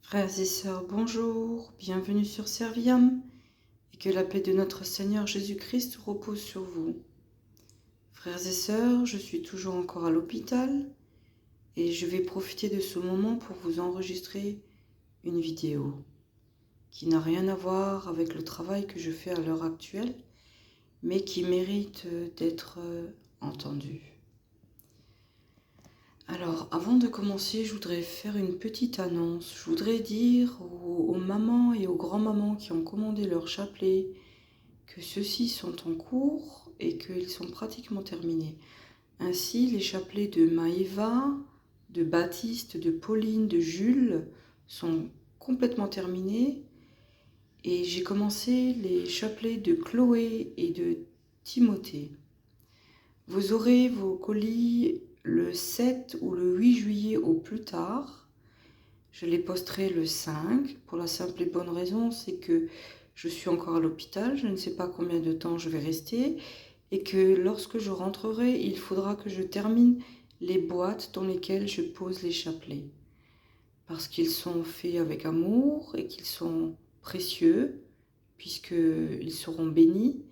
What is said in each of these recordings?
Frères et sœurs, bonjour, bienvenue sur Serviam, et que la paix de notre Seigneur Jésus-Christ repose sur vous. Frères et sœurs, je suis toujours encore à l'hôpital, et je vais profiter de ce moment pour vous enregistrer une vidéo qui n'a rien à voir avec le travail que je fais à l'heure actuelle, mais qui mérite d'être entendue. Alors, avant de commencer, je voudrais faire une petite annonce. Je voudrais dire aux mamans et aux grands-mamans qui ont commandé leur chapelet que ceux-ci sont en cours et qu'ils sont pratiquement terminés. Ainsi, les chapelets de Maëva, de Baptiste, de Pauline, de Jules sont complètement terminés. Et j'ai commencé les chapelets de Chloé et de Timothée. Vous aurez vos colis le 7 ou le 8 juillet au plus tard. Je les posterai le 5 pour la simple et bonne raison, c'est que je suis encore à l'hôpital, je ne sais pas combien de temps je vais rester et que lorsque je rentrerai, il faudra que je termine les boîtes dans lesquelles je pose les chapelets. Parce qu'ils sont faits avec amour et qu'ils sont précieux, puisqu'ils seront bénis.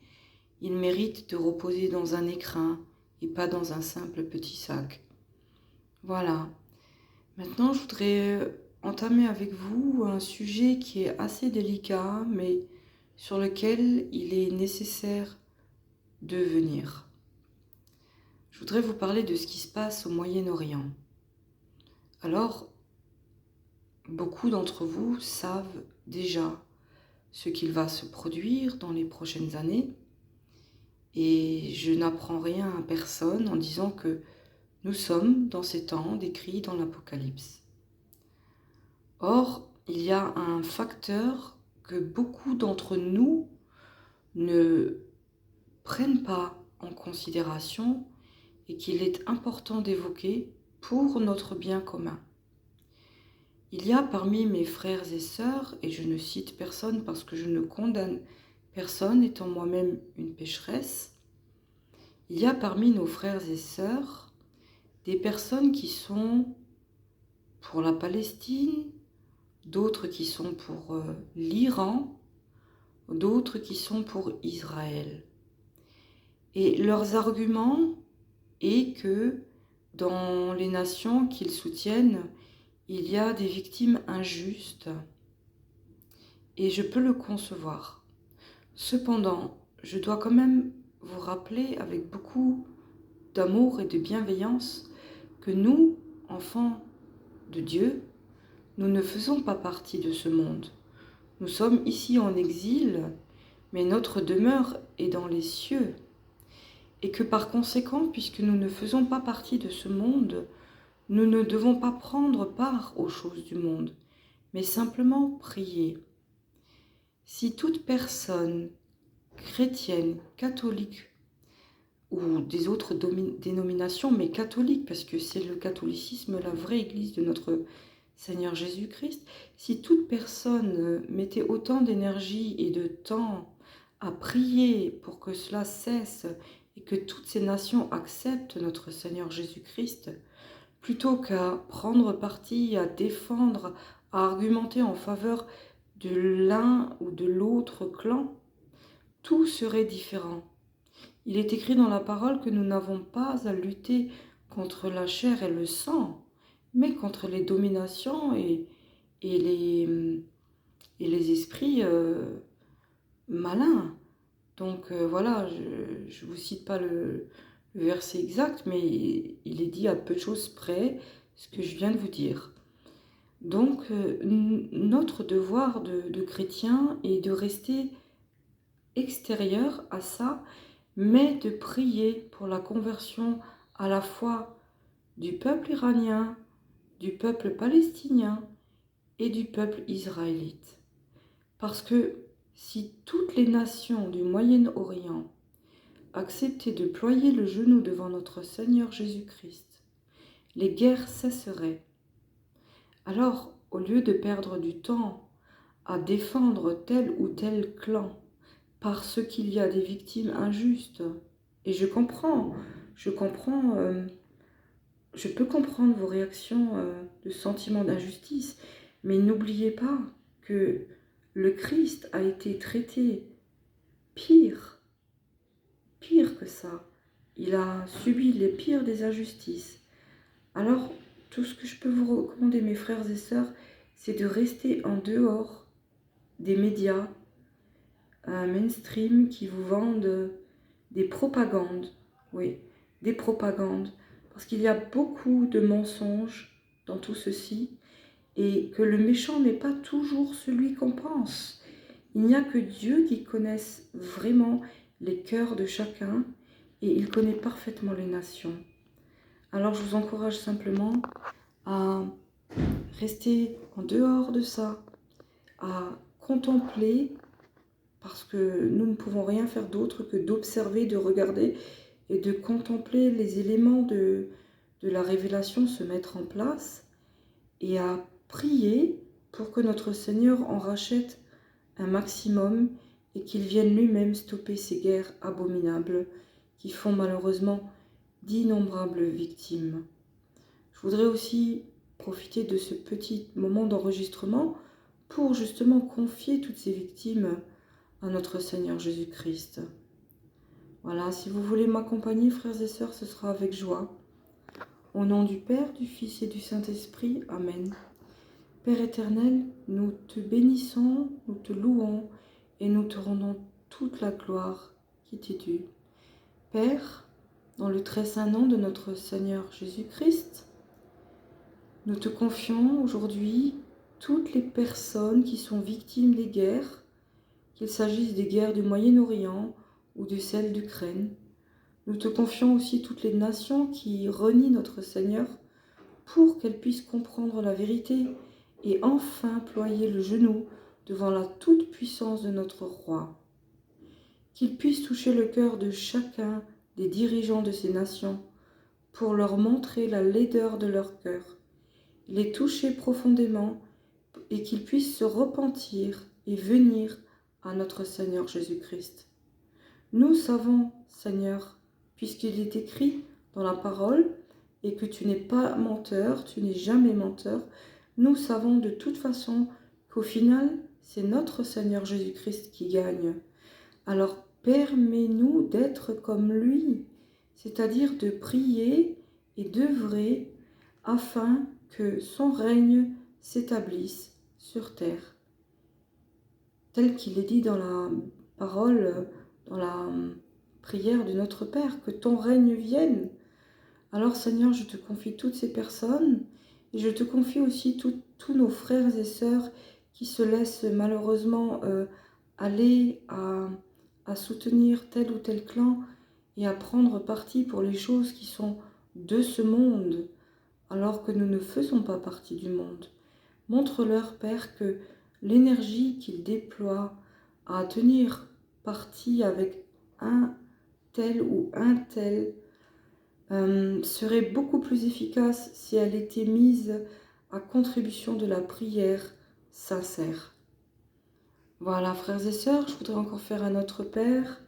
Ils méritent de reposer dans un écrin et pas dans un simple petit sac. Voilà. Maintenant, je voudrais entamer avec vous un sujet qui est assez délicat, mais sur lequel il est nécessaire de venir. Je voudrais vous parler de ce qui se passe au Moyen-Orient. Alors, beaucoup d'entre vous savent déjà ce qu'il va se produire dans les prochaines années, et je n'apprends rien à personne en disant que nous sommes dans ces temps décrits dans l'Apocalypse. Or, il y a un facteur que beaucoup d'entre nous ne prennent pas en considération et qu'il est important d'évoquer pour notre bien commun. Il y a parmi mes frères et sœurs, et je ne cite personne parce que je ne condamne personne étant moi-même une pécheresse, il y a parmi nos frères et sœurs des personnes qui sont pour la Palestine, d'autres qui sont pour l'Iran, d'autres qui sont pour Israël. Et leurs arguments est que dans les nations qu'ils soutiennent, il y a des victimes injustes. Et je peux le concevoir. Cependant, je dois quand même vous rappeler avec beaucoup d'amour et de bienveillance que nous, enfants de Dieu, nous ne faisons pas partie de ce monde. Nous sommes ici en exil, mais notre demeure est dans les cieux. Et que par conséquent, puisque nous ne faisons pas partie de ce monde, nous ne devons pas prendre part aux choses du monde, mais simplement prier. Si toute personne chrétienne, catholique, ou des autres dénominations, mais catholique, parce que c'est le catholicisme, la vraie église de notre Seigneur Jésus-Christ, si toute personne mettait autant d'énergie et de temps à prier pour que cela cesse et que toutes ces nations acceptent notre Seigneur Jésus-Christ, plutôt qu'à prendre parti, à défendre, à argumenter en faveur de l'un ou de l'autre clan, tout serait différent. Il est écrit dans la parole que nous n'avons pas à lutter contre la chair et le sang, mais contre les dominations et les esprits malins. Donc voilà, je ne vous cite pas le verset exact, mais il est dit à peu de choses près ce que je viens de vous dire. Donc notre devoir de chrétien est de rester extérieur à ça, mais de prier pour la conversion à la fois du peuple iranien, du peuple palestinien et du peuple israélite. Parce que si toutes les nations du Moyen-Orient acceptaient de ployer le genou devant notre Seigneur Jésus-Christ, les guerres cesseraient. Alors, au lieu de perdre du temps à défendre tel ou tel clan, parce qu'il y a des victimes injustes, et je peux comprendre vos réactions de sentiment d'injustice, Mais n'oubliez pas que le Christ a été traité pire que ça. Il a subi les pires des injustices. Alors, tout ce que je peux vous recommander, mes frères et sœurs, c'est de rester en dehors des médias mainstream qui vous vendent des propagandes. Oui, des propagandes. Parce qu'il y a beaucoup de mensonges dans tout ceci et que le méchant n'est pas toujours celui qu'on pense. Il n'y a que Dieu qui connaisse vraiment les cœurs de chacun et il connaît parfaitement les nations. Alors je vous encourage simplement à rester en dehors de ça, à contempler, parce que nous ne pouvons rien faire d'autre que d'observer, de regarder et de contempler les éléments de la révélation se mettre en place et à prier pour que notre Seigneur en rachète un maximum et qu'il vienne lui-même stopper ces guerres abominables qui font malheureusement d'innombrables victimes. Je voudrais aussi profiter de ce petit moment d'enregistrement pour justement confier toutes ces victimes à notre Seigneur Jésus-Christ. Voilà, si vous voulez m'accompagner, frères et sœurs, ce sera avec joie. Au nom du Père, du Fils et du Saint-Esprit, Amen. Père éternel, nous te bénissons, nous te louons et nous te rendons toute la gloire qui t'est due. Père, dans le très saint nom de notre Seigneur Jésus-Christ, nous te confions aujourd'hui toutes les personnes qui sont victimes des guerres, qu'il s'agisse des guerres du Moyen-Orient ou de celles d'Ukraine. Nous te confions aussi toutes les nations qui renient notre Seigneur pour qu'elles puissent comprendre la vérité et enfin ployer le genou devant la toute-puissance de notre Roi. Qu'il puisse toucher le cœur de chacun des dirigeants de ces nations pour leur montrer la laideur de leur cœur, les toucher profondément et qu'ils puissent se repentir et venir à notre Seigneur Jésus-Christ. Nous savons, Seigneur, puisqu'il est écrit dans la parole et que tu n'es pas menteur, tu n'es jamais menteur, nous savons de toute façon qu'au final, c'est notre Seigneur Jésus-Christ qui gagne. Alors, permets-nous d'être comme lui, c'est-à-dire de prier et d'œuvrer afin que son règne s'établisse sur terre. Tel qu'il est dit dans la parole, dans la prière de notre Père, que ton règne vienne. Alors Seigneur, je te confie toutes ces personnes et je te confie aussi tous nos frères et sœurs qui se laissent malheureusement aller à soutenir tel ou tel clan et à prendre parti pour les choses qui sont de ce monde, alors que nous ne faisons pas partie du monde. Montre-leur, Père, que l'énergie qu'ils déploient à tenir parti avec un tel ou un tel serait beaucoup plus efficace si elle était mise à contribution de la prière sincère. Voilà, frères et sœurs, je voudrais encore faire un Notre Père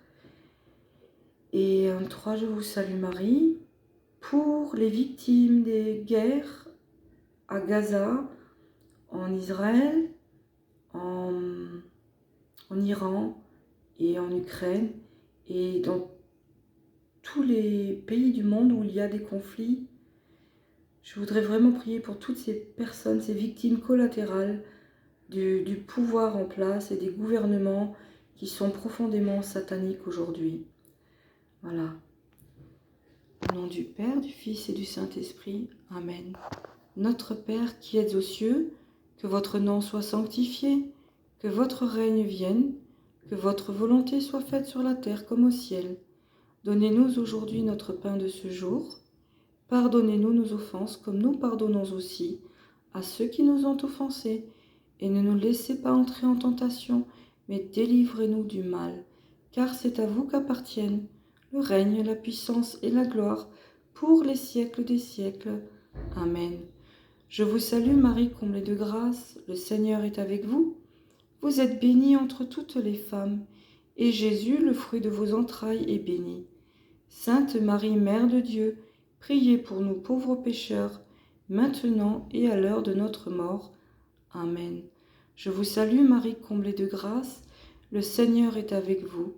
et un 3 Je vous salue Marie pour les victimes des guerres à Gaza, en Israël, en Iran et en Ukraine et dans tous les pays du monde où il y a des conflits. Je voudrais vraiment prier pour toutes ces personnes, ces victimes collatérales du pouvoir en place et des gouvernements qui sont profondément sataniques aujourd'hui. Voilà. Au nom du Père, du Fils et du Saint-Esprit. Amen. Notre Père qui êtes aux cieux, que votre nom soit sanctifié, que votre règne vienne, que votre volonté soit faite sur la terre comme au ciel. Donnez-nous aujourd'hui notre pain de ce jour. Pardonnez-nous nos offenses comme nous pardonnons aussi à ceux qui nous ont offensés. Et ne nous laissez pas entrer en tentation, mais délivrez-nous du mal. Car c'est à vous qu'appartiennent le règne, la puissance et la gloire pour les siècles des siècles. Amen. Je vous salue Marie, comblée de grâce, le Seigneur est avec vous. Vous êtes bénie entre toutes les femmes, et Jésus, le fruit de vos entrailles, est béni. Sainte Marie, Mère de Dieu, priez pour nous pauvres pécheurs, maintenant et à l'heure de notre mort. Amen. Je vous salue Marie, comblée de grâce, le Seigneur est avec vous.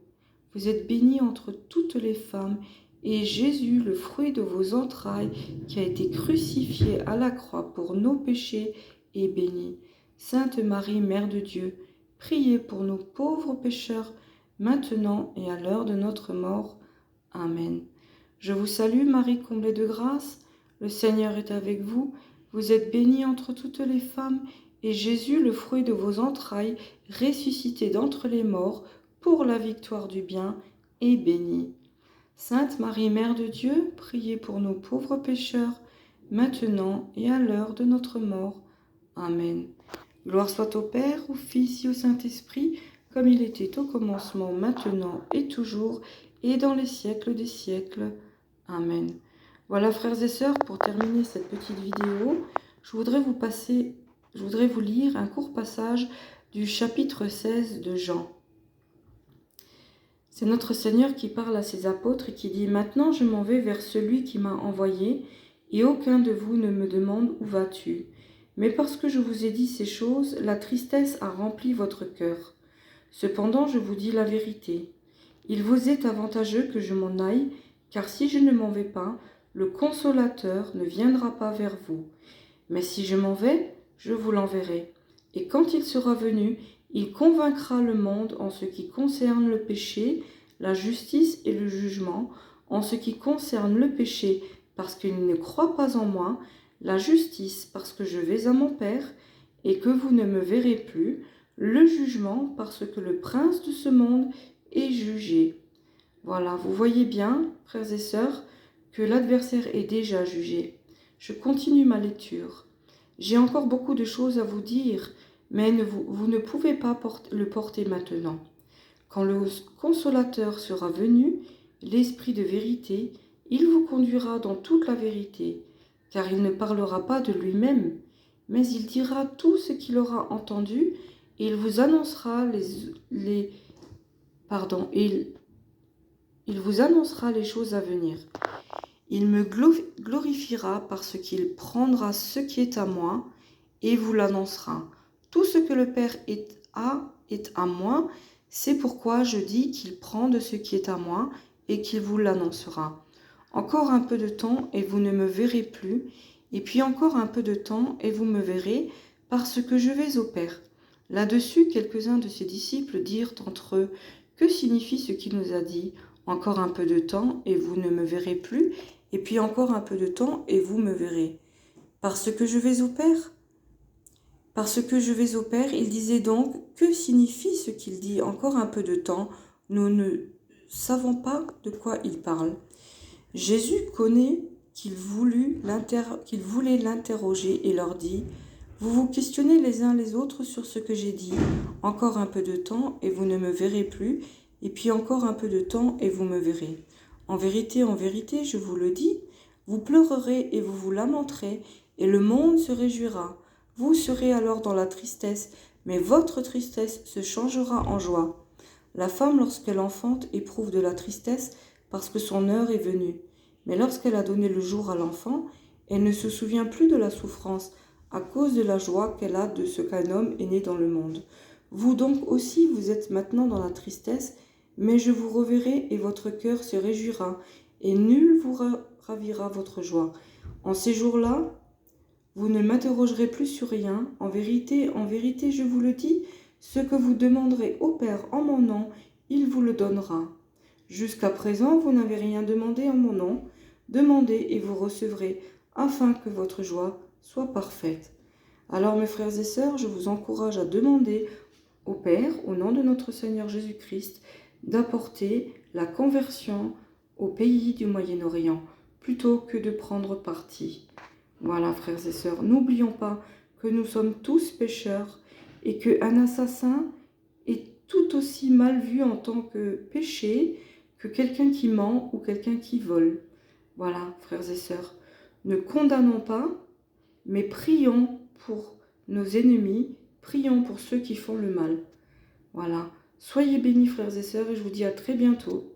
Vous êtes bénie entre toutes les femmes, et Jésus, le fruit de vos entrailles, qui a été crucifié à la croix pour nos péchés, est béni. Sainte Marie, Mère de Dieu, priez pour nos pauvres pécheurs, maintenant et à l'heure de notre mort. Amen. Je vous salue Marie, comblée de grâce, le Seigneur est avec vous. Vous êtes bénie entre toutes les femmes, et Jésus, le fruit de vos entrailles, ressuscité d'entre les morts, pour la victoire du bien, est béni. Sainte Marie, Mère de Dieu, priez pour nos pauvres pécheurs, maintenant et à l'heure de notre mort. Amen. Gloire soit au Père, au Fils et au Saint-Esprit, comme il était au commencement, maintenant et toujours, et dans les siècles des siècles. Amen. Voilà, frères et sœurs, pour terminer cette petite vidéo, je voudrais vous lire un court passage du chapitre 16 de Jean. C'est notre Seigneur qui parle à ses apôtres et qui dit « Maintenant je m'en vais vers celui qui m'a envoyé, et aucun de vous ne me demande où vas-tu. Mais parce que je vous ai dit ces choses, la tristesse a rempli votre cœur. Cependant je vous dis la vérité. Il vous est avantageux que je m'en aille, car si je ne m'en vais pas, le Consolateur ne viendra pas vers vous. Mais si je m'en vais, je vous l'enverrai. Et quand il sera venu, il convaincra le monde en ce qui concerne le péché, la justice et le jugement, en ce qui concerne le péché, parce qu'il ne croit pas en moi, la justice, parce que je vais à mon Père, et que vous ne me verrez plus, le jugement, parce que le prince de ce monde est jugé. » Voilà, vous voyez bien, frères et sœurs, que l'adversaire est déjà jugé. Je continue ma lecture. J'ai encore beaucoup de choses à vous dire, mais vous ne pouvez pas le porter maintenant. Quand le Consolateur sera venu, l'Esprit de vérité, il vous conduira dans toute la vérité, car il ne parlera pas de lui-même, mais il dira tout ce qu'il aura entendu, et il vous annoncera il vous annoncera les choses à venir. Il me glorifiera parce qu'il prendra ce qui est à moi et vous l'annoncera. Tout ce que le Père est à moi, c'est pourquoi je dis qu'il prend de ce qui est à moi et qu'il vous l'annoncera. Encore un peu de temps et vous ne me verrez plus, et puis encore un peu de temps et vous me verrez, parce que je vais au Père. » Là-dessus, quelques-uns de ses disciples dirent entre eux, « Que signifie ce qu'il nous a dit ? Encore un peu de temps et vous ne me verrez plus, et puis encore un peu de temps et vous me verrez. Parce que je vais au Père ? » Parce que je vais au Père, il disait donc, que signifie ce qu'il dit ? Encore un peu de temps, nous ne savons pas de quoi il parle. Jésus connaît qu'il voulait l'interroger et leur dit, vous vous questionnez les uns les autres sur ce que j'ai dit. Encore un peu de temps et vous ne me verrez plus, et puis encore un peu de temps et vous me verrez. En vérité, je vous le dis, vous pleurerez et vous vous lamenterez, et le monde se réjouira. Vous serez alors dans la tristesse, mais votre tristesse se changera en joie. La femme, lorsqu'elle enfante, éprouve de la tristesse parce que son heure est venue. Mais lorsqu'elle a donné le jour à l'enfant, elle ne se souvient plus de la souffrance à cause de la joie qu'elle a de ce qu'un homme est né dans le monde. Vous donc aussi, vous êtes maintenant dans la tristesse, mais je vous reverrai et votre cœur se réjouira, et nul vous ravira votre joie. En ces jours-là, vous ne m'interrogerez plus sur rien. En vérité, je vous le dis, ce que vous demanderez au Père en mon nom, il vous le donnera. Jusqu'à présent, vous n'avez rien demandé en mon nom. Demandez et vous recevrez, afin que votre joie soit parfaite. Alors, mes frères et sœurs, je vous encourage à demander au Père, au nom de notre Seigneur Jésus-Christ, d'apporter la conversion au pays du Moyen-Orient, plutôt que de prendre parti. Voilà, frères et sœurs, n'oublions pas que nous sommes tous pécheurs et qu'un assassin est tout aussi mal vu en tant que péché que quelqu'un qui ment ou quelqu'un qui vole. Voilà, frères et sœurs, ne condamnons pas, mais prions pour nos ennemis, prions pour ceux qui font le mal. Voilà, soyez bénis, frères et sœurs, et je vous dis à très bientôt.